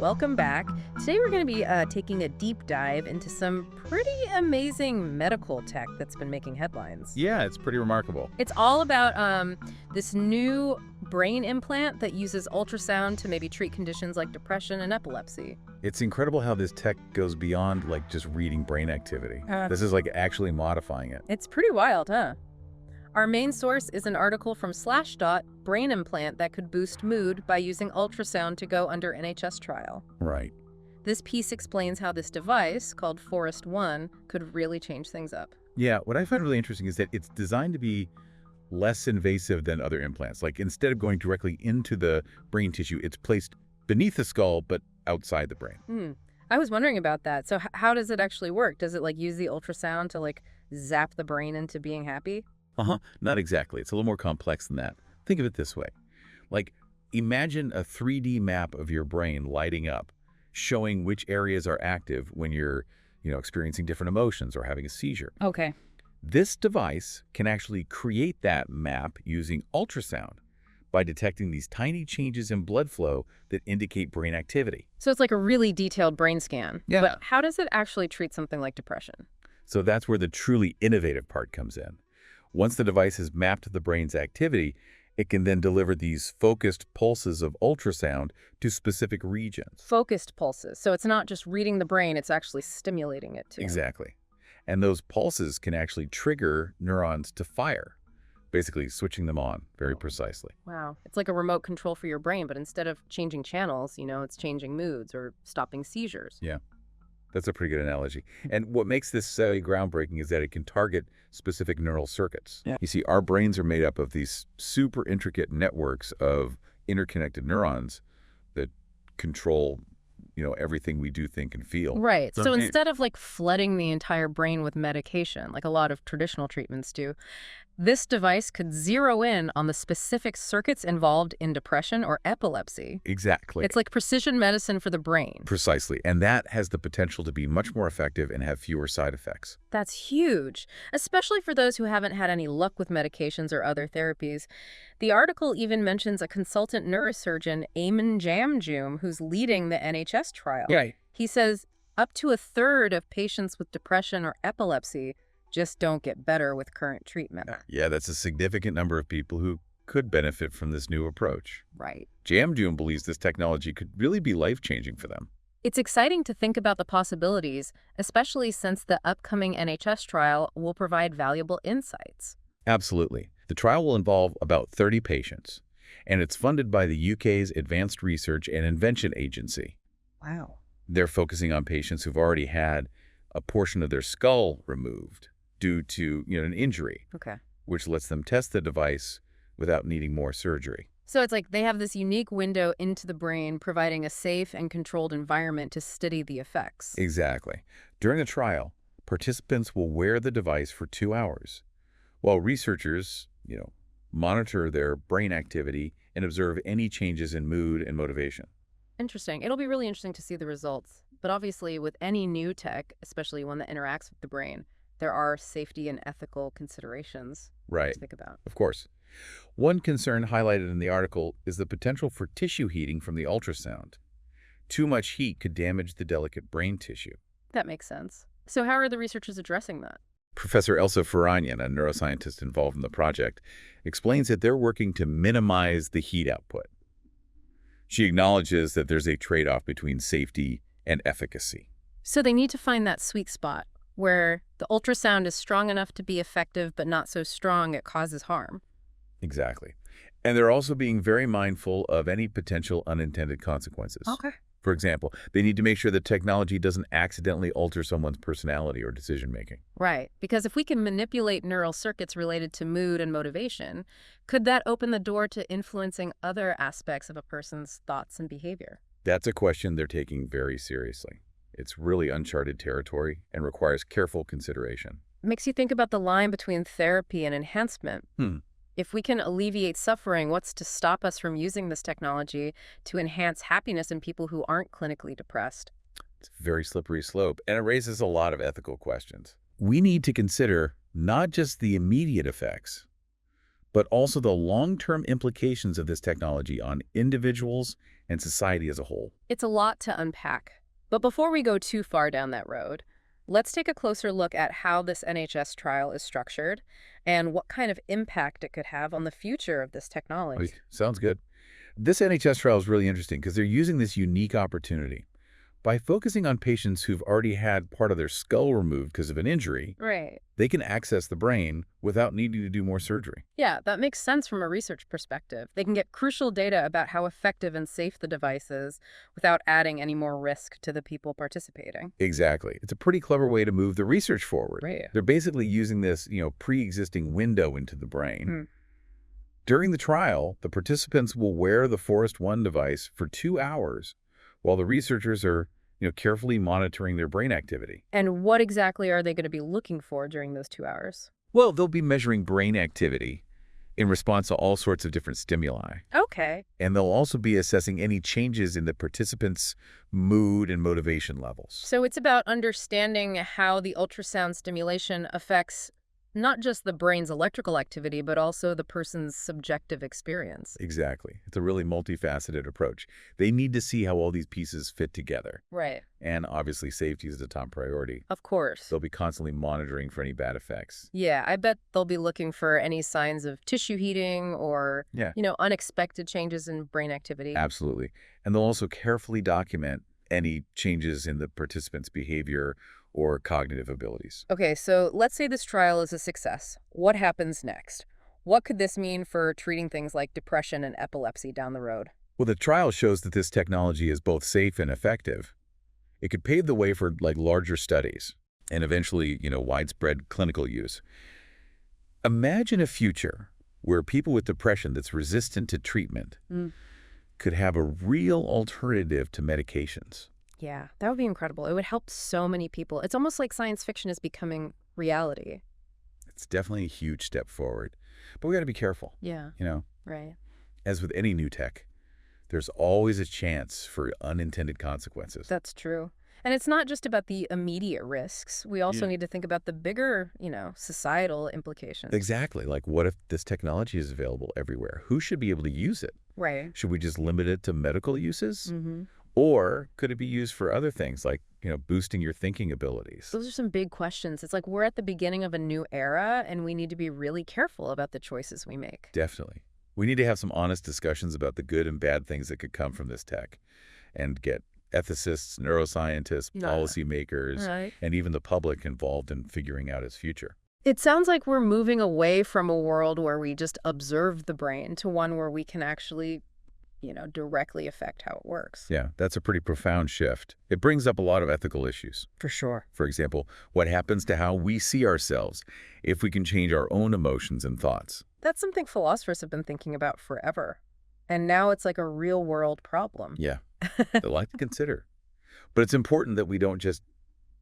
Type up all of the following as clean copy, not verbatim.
welcome back. Today we're going to be taking a deep dive into some pretty amazing medical tech that's been making headlines. Yeah, it's pretty remarkable. It's all about this new brain implant that uses ultrasound to maybe treat conditions like depression and epilepsy. It's incredible how this tech goes beyond like just reading brain activity. This is like actually modifying it. It's pretty wild, huh? Our main source is an article from Slashdot, brain implant that could boost mood by using ultrasound to go under NHS trial. Right. This piece explains how this device, called Forest One, could really change things up. Yeah, what I find really interesting is that it's designed to be less invasive than other implants. Like instead of going directly into the brain tissue, it's placed beneath the skull but outside the brain. I was wondering about that. So how does it actually work? Does it like use the ultrasound to like zap the brain into being happy? Not exactly. It's a little more complex than that. Think of it this way. Like, imagine a 3D map of your brain lighting up, showing which areas are active when you're, experiencing different emotions or having a seizure. Okay. This device can actually create that map using ultrasound by detecting these tiny changes in blood flow that indicate brain activity. So it's like a really detailed brain scan. Yeah. But how does it actually treat something like depression? So that's where the truly innovative part comes in. Once the device has mapped the brain's activity, it can then deliver these focused pulses of ultrasound to specific regions. Focused pulses. So it's not just reading the brain, it's actually stimulating it too. Exactly. And those pulses can actually trigger neurons to fire, basically switching them on very precisely. Wow. It's like a remote control for your brain, but instead of changing channels, it's changing moods or stopping seizures. Yeah. That's a pretty good analogy. And what makes this so groundbreaking is that it can target specific neural circuits. Yeah. You see, our brains are made up of these super intricate networks of interconnected neurons that control, everything we do, think, and feel. Right. So instead of like flooding the entire brain with medication, like a lot of traditional treatments do, this device could zero in on the specific circuits involved in depression or epilepsy. Exactly. It's like precision medicine for the brain. Precisely. And that has the potential to be much more effective and have fewer side effects. That's huge, especially for those who haven't had any luck with medications or other therapies. The article even mentions a consultant neurosurgeon, Eamon Jamjoom, who's leading the NHS trial. Right. He says up to a third of patients with depression or epilepsy just don't get better with current treatment. Yeah, that's a significant number of people who could benefit from this new approach. Right. Jamjoom believes this technology could really be life-changing for them. It's exciting to think about the possibilities, especially since the upcoming NHS trial will provide valuable insights. Absolutely. The trial will involve about 30 patients, and it's funded by the UK's Advanced Research and Invention Agency. Wow. They're focusing on patients who've already had a portion of their skull removed due to an injury, which lets them test the device without needing more surgery. So it's like they have this unique window into the brain, providing a safe and controlled environment to study the effects. Exactly. During the trial, participants will wear the device for 2 hours, while researchers, monitor their brain activity and observe any changes in mood and motivation. Interesting. It'll be really interesting to see the results. But obviously, with any new tech, especially one that interacts with the brain, there are safety and ethical considerations to think about. Of course. One concern highlighted in the article is the potential for tissue heating from the ultrasound. Too much heat could damage the delicate brain tissue. That makes sense. So how are the researchers addressing that? Professor Elsa Ferranyan, a neuroscientist involved in the project, explains that they're working to minimize the heat output. She acknowledges that there's a trade-off between safety and efficacy. So they need to find that sweet spot where the ultrasound is strong enough to be effective, but not so strong it causes harm. Exactly. And they're also being very mindful of any potential unintended consequences. Okay. For example, they need to make sure the technology doesn't accidentally alter someone's personality or decision-making. Right. Because if we can manipulate neural circuits related to mood and motivation, could that open the door to influencing other aspects of a person's thoughts and behavior? That's a question they're taking very seriously. It's really uncharted territory and requires careful consideration. Makes you think about the line between therapy and enhancement. If we can alleviate suffering, what's to stop us from using this technology to enhance happiness in people who aren't clinically depressed? It's a very slippery slope, and it raises a lot of ethical questions. We need to consider not just the immediate effects, but also the long-term implications of this technology on individuals and society as a whole. It's a lot to unpack. But before we go too far down that road, let's take a closer look at how this NHS trial is structured and what kind of impact it could have on the future of this technology. Sounds good. This NHS trial is really interesting because they're using this unique opportunity. By focusing on patients who've already had part of their skull removed because of an injury, Right. they can access the brain without needing to do more surgery. Yeah, that makes sense from a research perspective. They can get crucial data about how effective and safe the device is without adding any more risk to the people participating. Exactly. It's a pretty clever way to move the research forward. Right. They're basically using this, pre-existing window into the brain. Hmm. During the trial, the participants will wear the Forest One device for 2 hours while the researchers are, carefully monitoring their brain activity. And what exactly are they going to be looking for during those 2 hours? Well, they'll be measuring brain activity in response to all sorts of different stimuli. Okay. And they'll also be assessing any changes in the participants' mood and motivation levels. So it's about understanding how the ultrasound stimulation affects not just the brain's electrical activity, but also the person's subjective experience. Exactly. It's a really multifaceted approach. They need to see how all these pieces fit together. Right. And obviously, safety is the top priority. Of course. They'll be constantly monitoring for any bad effects. Yeah, I bet they'll be looking for any signs of tissue heating or, Yeah. Unexpected changes in brain activity. Absolutely. And they'll also carefully document any changes in the participants' behavior or cognitive abilities. Okay, so let's say this trial is a success. What happens next? What could this mean for treating things like depression and epilepsy down the road? Well, the trial shows that this technology is both safe and effective. It could pave the way for larger studies and eventually, widespread clinical use. Imagine a future where people with depression that's resistant to treatment could have a real alternative to medications. Yeah, that would be incredible. It would help so many people. It's almost like science fiction is becoming reality. It's definitely a huge step forward. But we got to be careful. Yeah. Right. As with any new tech, there's always a chance for unintended consequences. That's true. And it's not just about the immediate risks. We also need to think about the bigger, societal implications. Exactly. Like, what if this technology is available everywhere? Who should be able to use it? Right. Should we just limit it to medical uses? Mm-hmm. Or could it be used for other things like, boosting your thinking abilities? Those are some big questions. It's like we're at the beginning of a new era, and we need to be really careful about the choices we make. Definitely. We need to have some honest discussions about the good and bad things that could come from this tech and get ethicists, neuroscientists, policymakers, Right. and even the public involved in figuring out its future. It sounds like we're moving away from a world where we just observe the brain to one where we can actually directly affect how it works. Yeah, that's a pretty profound shift. It brings up a lot of ethical issues. For sure. For example, what happens to how we see ourselves if we can change our own emotions and thoughts? That's something philosophers have been thinking about forever. And now it's like a real-world problem. Yeah, a lot to consider. But it's important that we don't just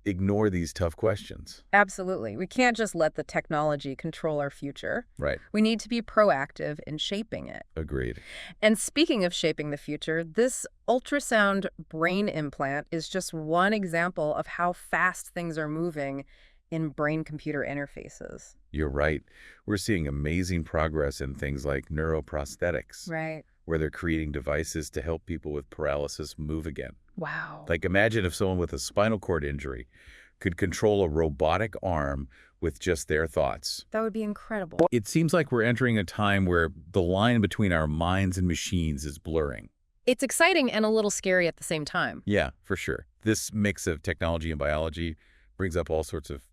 ignore these tough questions. Absolutely. We can't just let the technology control our future. Right. We need to be proactive in shaping it. Agreed. And speaking of shaping the future, this ultrasound brain implant is just one example of how fast things are moving in brain-computer interfaces. You're right. We're seeing amazing progress in things like neuroprosthetics, Right. where they're creating devices to help people with paralysis move again. Wow. Like, imagine if someone with a spinal cord injury could control a robotic arm with just their thoughts. That would be incredible. It seems like we're entering a time where the line between our minds and machines is blurring. It's exciting and a little scary at the same time. Yeah, for sure. This mix of technology and biology brings up all sorts of,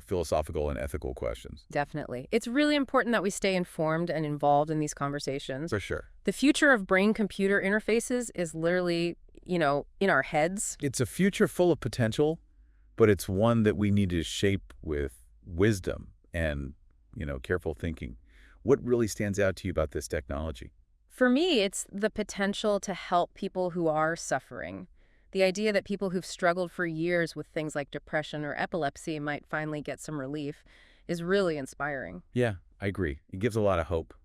philosophical and ethical questions. Definitely. It's really important that we stay informed and involved in these conversations. For sure. The future of brain-computer interfaces is literally, in our heads. It's a future full of potential, but it's one that we need to shape with wisdom and, careful thinking. What really stands out to you about this technology? For me, it's the potential to help people who are suffering. The idea that people who've struggled for years with things like depression or epilepsy might finally get some relief is really inspiring. Yeah, I agree. It gives a lot of hope.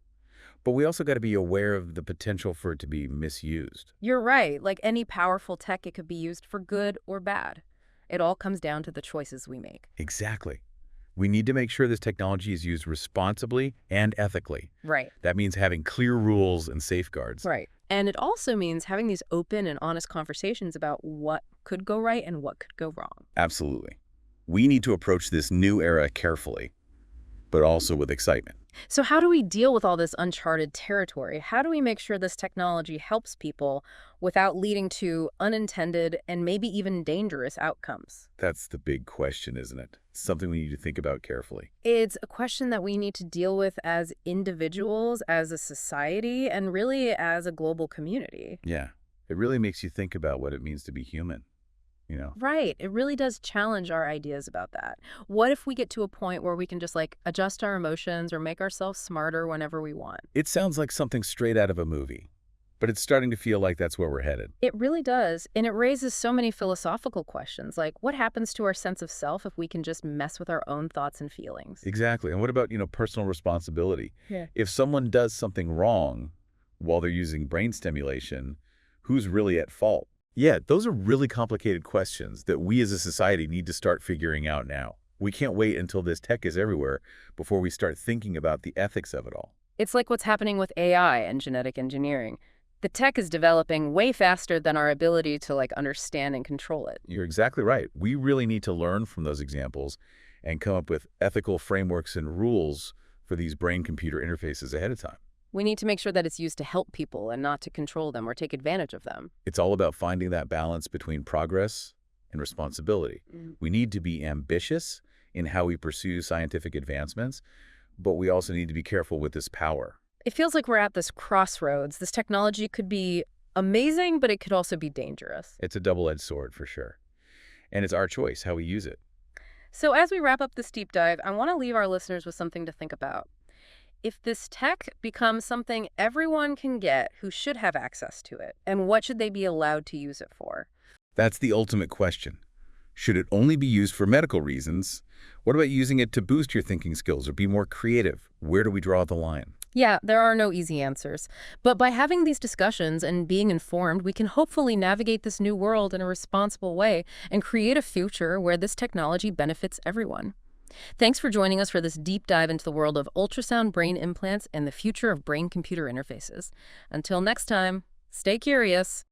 But we also got to be aware of the potential for it to be misused. You're right. Like any powerful tech, it could be used for good or bad. It all comes down to the choices we make. Exactly. We need to make sure this technology is used responsibly and ethically. Right. That means having clear rules and safeguards. Right. And it also means having these open and honest conversations about what could go right and what could go wrong. Absolutely. We need to approach this new era carefully, but also with excitement. So how do we deal with all this uncharted territory? How do we make sure this technology helps people without leading to unintended and maybe even dangerous outcomes? That's the big question, isn't it? Something we need to think about carefully. It's a question that we need to deal with as individuals, as a society, and really as a global community. Yeah. It really makes you think about what it means to be human, you know? Right. It really does challenge our ideas about that. What if we get to a point where we can just like adjust our emotions or make ourselves smarter whenever we want? It sounds like something straight out of a movie, but it's starting to feel like that's where we're headed. It really does. And it raises so many philosophical questions, like what happens to our sense of self if we can just mess with our own thoughts and feelings? Exactly. And what about, personal responsibility? Yeah. If someone does something wrong while they're using brain stimulation, who's really at fault? Yeah, those are really complicated questions that we as a society need to start figuring out now. We can't wait until this tech is everywhere before we start thinking about the ethics of it all. It's like what's happening with AI and genetic engineering. The tech is developing way faster than our ability to like understand and control it. You're exactly right. We really need to learn from those examples and come up with ethical frameworks and rules for these brain-computer interfaces ahead of time. We need to make sure that it's used to help people and not to control them or take advantage of them. It's all about finding that balance between progress and responsibility. We need to be ambitious in how we pursue scientific advancements, but we also need to be careful with this power. It feels like we're at this crossroads. This technology could be amazing, but it could also be dangerous. It's a double-edged sword for sure. And it's our choice how we use it. So as we wrap up this deep dive, I want to leave our listeners with something to think about. If this tech becomes something everyone can get who should have access to it, and what should they be allowed to use it for? That's the ultimate question. Should it only be used for medical reasons? What about using it to boost your thinking skills or be more creative? Where do we draw the line? Yeah, there are no easy answers. But by having these discussions and being informed, we can hopefully navigate this new world in a responsible way and create a future where this technology benefits everyone. Thanks for joining us for this deep dive into the world of ultrasound brain implants and the future of brain-computer interfaces. Until next time, stay curious.